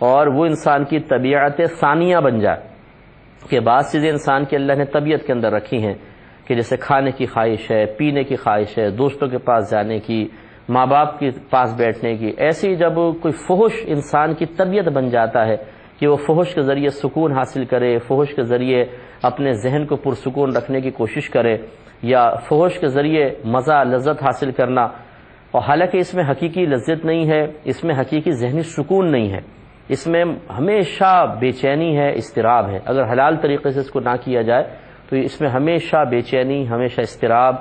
اور وہ انسان کی طبیعت ثانیہ بن جائے کہ بعض چیزیں انسان کی اللہ نے طبیعت کے اندر رکھی ہیں کہ جیسے کھانے کی خواہش ہے، پینے کی خواہش ہے، دوستوں کے پاس جانے کی، ماں باپ کے پاس بیٹھنے کی، ایسی جب کوئی فحش انسان کی طبیعت بن جاتا ہے کہ وہ فحش کے ذریعے سکون حاصل کرے، فحش کے ذریعے اپنے ذہن کو پرسکون رکھنے کی کوشش کرے، یا فحش کے ذریعے مزہ لذت حاصل کرنا، اور حالانکہ اس میں حقیقی لذت نہیں ہے، اس میں حقیقی ذہنی سکون نہیں ہے، اس میں ہمیشہ بے چینی ہے، اضطراب ہے۔ اگر حلال طریقے سے اس کو نہ کیا جائے تو اس میں ہمیشہ بے چینی، ہمیشہ اضطراب،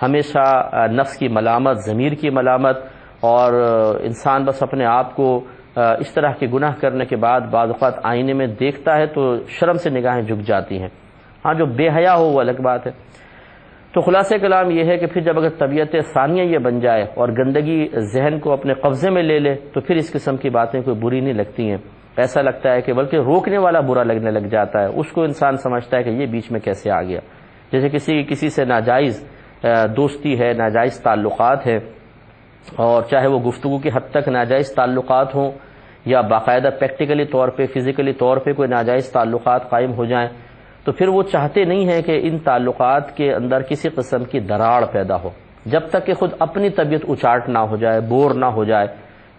ہمیشہ نفس کی ملامت، ضمیر کی ملامت، اور انسان بس اپنے آپ کو اس طرح کے گناہ کرنے کے بعد بعض اوقات آئینے میں دیکھتا ہے تو شرم سے نگاہیں جھک جاتی ہیں۔ ہاں جو بے حیا ہو وہ الگ بات ہے۔ تو خلاصہ کلام یہ ہے کہ پھر جب اگر طبیعت ثانیہ یہ بن جائے اور گندگی ذہن کو اپنے قبضے میں لے لے تو پھر اس قسم کی باتیں کوئی بری نہیں لگتی ہیں، ایسا لگتا ہے کہ بلکہ روکنے والا برا لگنے لگ جاتا ہے، اس کو انسان سمجھتا ہے کہ یہ بیچ میں کیسے آ گیا۔ جیسے کسی سے ناجائز دوستی ہے، ناجائز تعلقات ہے، اور چاہے وہ گفتگو کی حد تک ناجائز تعلقات ہوں یا باقاعدہ پریکٹیکلی طور پہ، فزیکلی طور پہ کوئی ناجائز تعلقات قائم ہو جائیں، تو پھر وہ چاہتے نہیں ہیں کہ ان تعلقات کے اندر کسی قسم کی دراڑ پیدا ہو، جب تک کہ خود اپنی طبیعت اچاٹ نہ ہو جائے، بور نہ ہو جائے،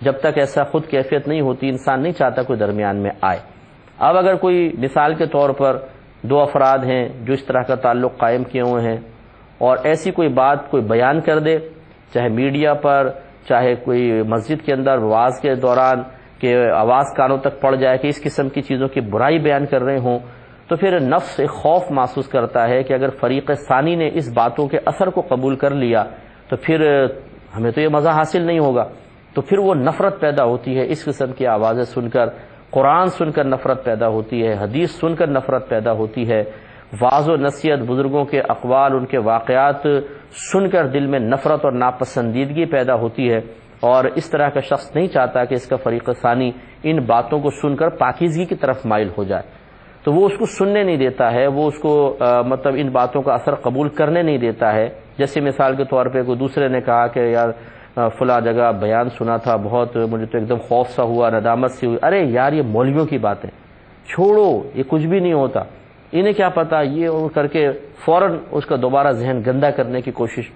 جب تک ایسا خود کیفیت نہیں ہوتی انسان نہیں چاہتا کوئی درمیان میں آئے۔ اب اگر کوئی مثال کے طور پر دو افراد ہیں جو اس طرح کا تعلق قائم کیے ہوئے ہیں اور ایسی کوئی بات کوئی بیان کر دے، چاہے میڈیا پر، چاہے کوئی مسجد کے اندر واعظ کے دوران کہ آواز کانوں تک پڑ جائے کہ اس قسم کی چیزوں کی برائی بیان کر رہے ہوں، تو پھر نفس ایک خوف محسوس کرتا ہے کہ اگر فریق ثانی نے اس باتوں کے اثر کو قبول کر لیا تو پھر ہمیں تو یہ مزہ حاصل نہیں ہوگا، تو پھر وہ نفرت پیدا ہوتی ہے۔ اس قسم کی آوازیں سن کر، قرآن سن کر نفرت پیدا ہوتی ہے، حدیث سن کر نفرت پیدا ہوتی ہے، وعظ و نصیحت، بزرگوں کے اقوال، ان کے واقعات سن کر دل میں نفرت اور ناپسندیدگی پیدا ہوتی ہے، اور اس طرح کا شخص نہیں چاہتا کہ اس کا فریق ثانی ان باتوں کو سن کر پاکیزگی کی طرف مائل ہو جائے، تو وہ اس کو سننے نہیں دیتا ہے، وہ اس کو مطلب ان باتوں کا اثر قبول کرنے نہیں دیتا ہے۔ جیسے مثال کے طور پہ کوئی دوسرے نے کہا کہ یار فلاں جگہ بیان سنا تھا، بہت مجھے تو ایک دم خوف سا ہوا، ندامت سی ہوئی، ارے یار یہ مولویوں کی باتیں چھوڑو، یہ کچھ بھی نہیں ہوتا، انہیں کیا پتا، یہ کر کے فوراً اس کا دوبارہ ذہن گندا کرنے کی کوشش۔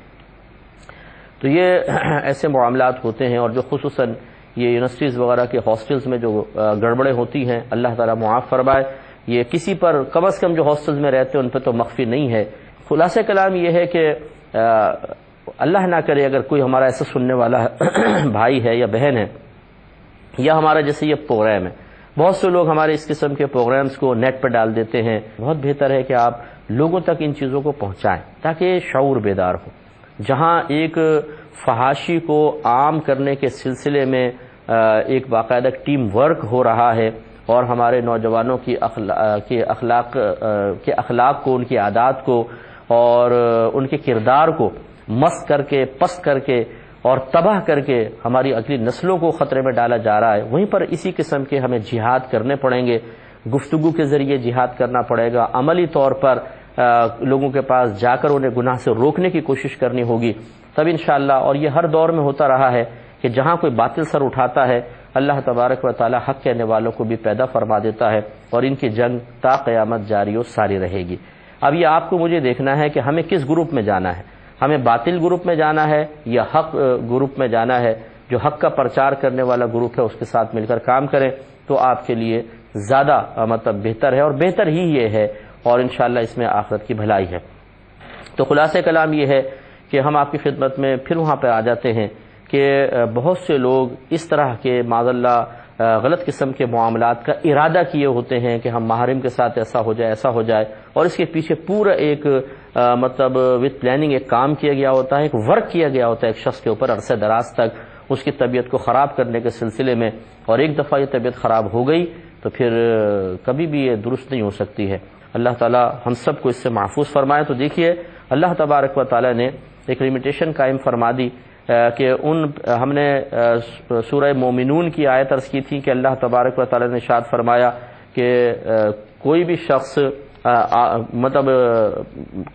تو یہ ایسے معاملات ہوتے ہیں، اور جو خصوصاً یہ یونیورسٹیز وغیرہ کے ہاسٹلز میں جو گڑبڑیں ہوتی ہیں، اللہ تعالیٰ معاف فرمائے، یہ کسی پر کم از کم جو ہاسٹلز میں رہتے ہیں ان پہ تو مخفی نہیں ہے۔ خلاصہ کلام یہ ہے کہ اللہ نہ کرے اگر کوئی ہمارا ایسا سننے والا بھائی ہے یا بہن ہے، یا ہمارا جیسے یہ پروگرام ہے، بہت سے لوگ ہمارے اس قسم کے پروگرامز کو نیٹ پہ ڈال دیتے ہیں، بہت بہتر ہے کہ آپ لوگوں تک ان چیزوں کو پہنچائیں تاکہ شعور بیدار ہو۔ جہاں ایک فحاشی کو عام کرنے کے سلسلے میں ایک باقاعدہ ٹیم ورک ہو رہا ہے، اور ہمارے نوجوانوں کی اخلاق کو، ان کی عادات کو اور ان کے کردار کو مست کر کے، پست کر کے اور تباہ کر کے ہماری اگلی نسلوں کو خطرے میں ڈالا جا رہا ہے، وہیں پر اسی قسم کے ہمیں جہاد کرنے پڑیں گے، گفتگو کے ذریعے جہاد کرنا پڑے گا، عملی طور پر لوگوں کے پاس جا کر انہیں گناہ سے روکنے کی کوشش کرنی ہوگی، تب انشاءاللہ۔ اور یہ ہر دور میں ہوتا رہا ہے کہ جہاں کوئی باطل سر اٹھاتا ہے اللہ تبارک و تعالی حق کہنے والوں کو بھی پیدا فرما دیتا ہے، اور ان کی جنگ تا قیامت جاری و ساری رہے گی۔ اب یہ آپ کو مجھے دیکھنا ہے کہ ہمیں کس گروپ میں جانا ہے، ہمیں باطل گروپ میں جانا ہے یا حق گروپ میں جانا ہے۔ جو حق کا پرچار کرنے والا گروپ ہے اس کے ساتھ مل کر کام کریں تو آپ کے لیے زیادہ مطلب بہتر ہے، اور بہتر ہی یہ ہے، اور انشاءاللہ اس میں آخرت کی بھلائی ہے۔ تو خلاصہ کلام یہ ہے کہ ہم آپ کی خدمت میں پھر وہاں پہ آ جاتے ہیں کہ بہت سے لوگ اس طرح کے معاذ اللہ غلط قسم کے معاملات کا ارادہ کیے ہوتے ہیں کہ ہم محرم کے ساتھ ایسا ہو جائے، ایسا ہو جائے، اور اس کے پیچھے پورا ایک مطلب وتھ پلاننگ ایک کام کیا گیا ہوتا ہے، ایک ورک کیا گیا ہوتا ہے ایک شخص کے اوپر عرصہ دراز تک اس کی طبیعت کو خراب کرنے کے سلسلے میں، اور ایک دفعہ یہ طبیعت خراب ہو گئی تو پھر کبھی بھی یہ درست نہیں ہو سکتی ہے۔ اللہ تعالی ہم سب کو اس سے محفوظ فرمائے۔ تو دیکھیے اللہ تبارک و تعالی نے ایک لمیٹیشن قائم فرما دی کہ ہم نے سورہ مومنون کی آیت عرض کی تھی کہ اللہ تبارک و تعالی نے ارشاد فرمایا کہ کوئی بھی شخص مطلب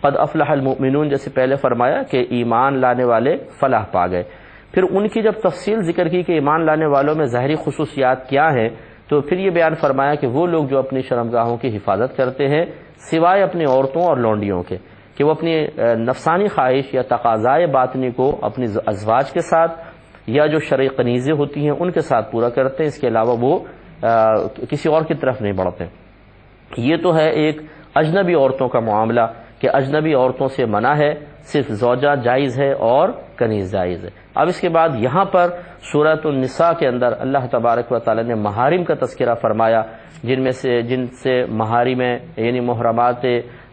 قد افلح المؤمنون جیسے پہلے فرمایا کہ ایمان لانے والے فلاح پا گئے، پھر ان کی جب تفصیل ذکر کی کہ ایمان لانے والوں میں ظاہری خصوصیات کیا ہیں تو پھر یہ بیان فرمایا کہ وہ لوگ جو اپنی شرمگاہوں کی حفاظت کرتے ہیں سوائے اپنی عورتوں اور لونڈیوں کے، کہ وہ اپنی نفسانی خواہش یا تقاضائے باطنی کو اپنی ازواج کے ساتھ یا جو شرعی کنیزیں ہوتی ہیں ان کے ساتھ پورا کرتے ہیں، اس کے علاوہ وہ کسی اور کی طرف نہیں بڑھتے۔ یہ تو ہے ایک اجنبی عورتوں کا معاملہ کہ اجنبی عورتوں سے منع ہے، صرف زوجہ جائز ہے اور کنیز جائز ہے۔ اب اس کے بعد یہاں پر سورۃ النساء کے اندر اللہ تبارک و تعالی نے محارم کا تذکرہ فرمایا، جن سے محارم یعنی محرمات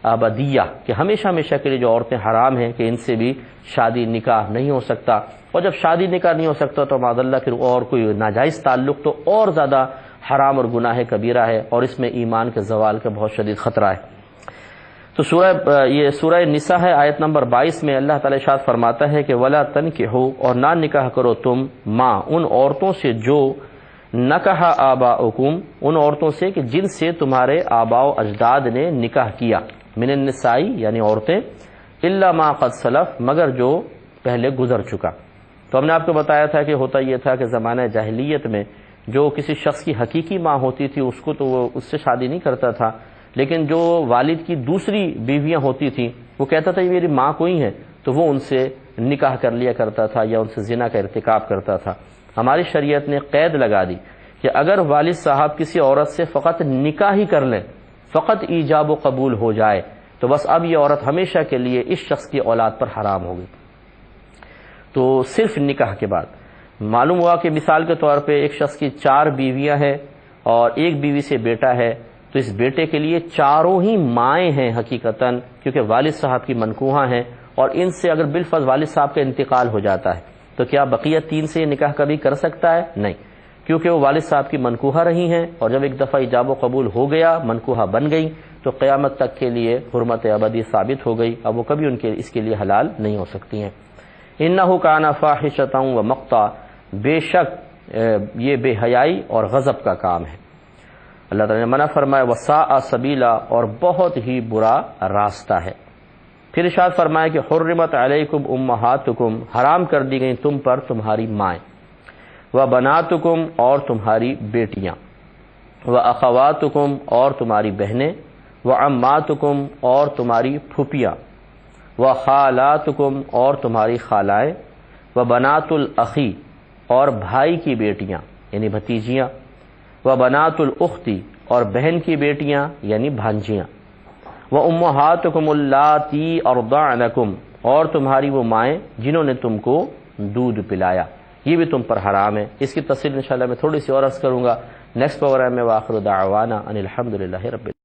ابدیہ کہ ہمیشہ ہمیشہ کے لیے جو عورتیں حرام ہیں کہ ان سے بھی شادی نکاح نہیں ہو سکتا، اور جب شادی نکاح نہیں ہو سکتا تو معاذ اللہ پھر اور کوئی ناجائز تعلق تو اور زیادہ حرام اور گناہ کبیرہ ہے، اور اس میں ایمان کے زوال کا بہت شدید خطرہ ہے۔ تو یہ سورہ نساء ہے، آیت نمبر 22 میں اللہ تعالی ارشاد فرماتا ہے کہ ولا تنکحوا، اور نہ نکاح کرو تم ما ان عورتوں سے جو نکح آباؤکم، ان عورتوں سے کہ جن سے تمہارے آباء و اجداد نے نکاح کیا، من النساء یعنی عورتیں، الا ما قد سلف مگر جو پہلے گزر چکا۔ تو ہم نے آپ کو بتایا تھا کہ ہوتا یہ تھا کہ زمانہ جاہلیت میں جو کسی شخص کی حقیقی ماں ہوتی تھی اس کو تو وہ اس سے شادی نہیں کرتا تھا، لیکن جو والد کی دوسری بیویاں ہوتی تھیں وہ کہتا تھا یہ میری ماں کوئی ہے، تو وہ ان سے نکاح کر لیا کرتا تھا یا ان سے زنا کا ارتکاب کرتا تھا۔ ہماری شریعت نے قید لگا دی کہ اگر والد صاحب کسی عورت سے فقط نکاح ہی کر لیں، فقط ایجاب و قبول ہو جائے، تو بس اب یہ عورت ہمیشہ کے لیے اس شخص کی اولاد پر حرام ہوگی۔ تو صرف نکاح کے بعد معلوم ہوا کہ مثال کے طور پہ ایک شخص کی 4 بیویاں ہیں اور ایک بیوی سے بیٹا ہے، تو اس بیٹے کے لیے چاروں ہی مائیں ہیں حقیقتاً، کیونکہ والد صاحب کی منکوحہ ہیں، اور ان سے اگر بالفرض والد صاحب کا انتقال ہو جاتا ہے تو کیا بقیہ 3 سے یہ نکاح کبھی کر سکتا ہے؟ نہیں، کیونکہ وہ والد صاحب کی منکوحہ رہی ہیں، اور جب ایک دفعہ ایجاب و قبول ہو گیا، منکوحہ بن گئی، تو قیامت تک کے لیے حرمت ابدی ثابت ہو گئی، اب وہ کبھی اس کے لیے حلال نہیں ہو سکتی ہیں۔ انہ کان فاحشۃ و مقتا، بے شک یہ بے حیائی اور غضب کا کام ہے۔ اللہ تعالی نے منع فرمایا وساء سبیلا، اور بہت ہی برا راستہ ہے۔ پھر ارشاد فرمایا کہ حرمت علیکم امہاتکم، حرام کر دی گئی تم پر تمہاری مائیں، وبناتکم اور تمہاری بیٹیاں، واخواتکم اور تمہاری بہنیں، وعماتکم اور تمہاری پھوپھیاں، وخالاتکم اور تمہاری خالائیں، وبنات الاخی اور بھائی کی بیٹیاں یعنی بھتیجیاں، وبنات الاختی اور بہن کی بیٹیاں یعنی بھانجیاں، وامہاتکم اللاتی ارضعنکم اور تمہاری وہ مائیں جنہوں نے تم کو دودھ پلایا، یہ بھی تم پر حرام ہے۔ اس کی تفصیل انشاءاللہ میں تھوڑی سی اور عرض کروں گا نیکسٹ پروگرام میں۔ وآخر دعوانا ان الحمدللہ رب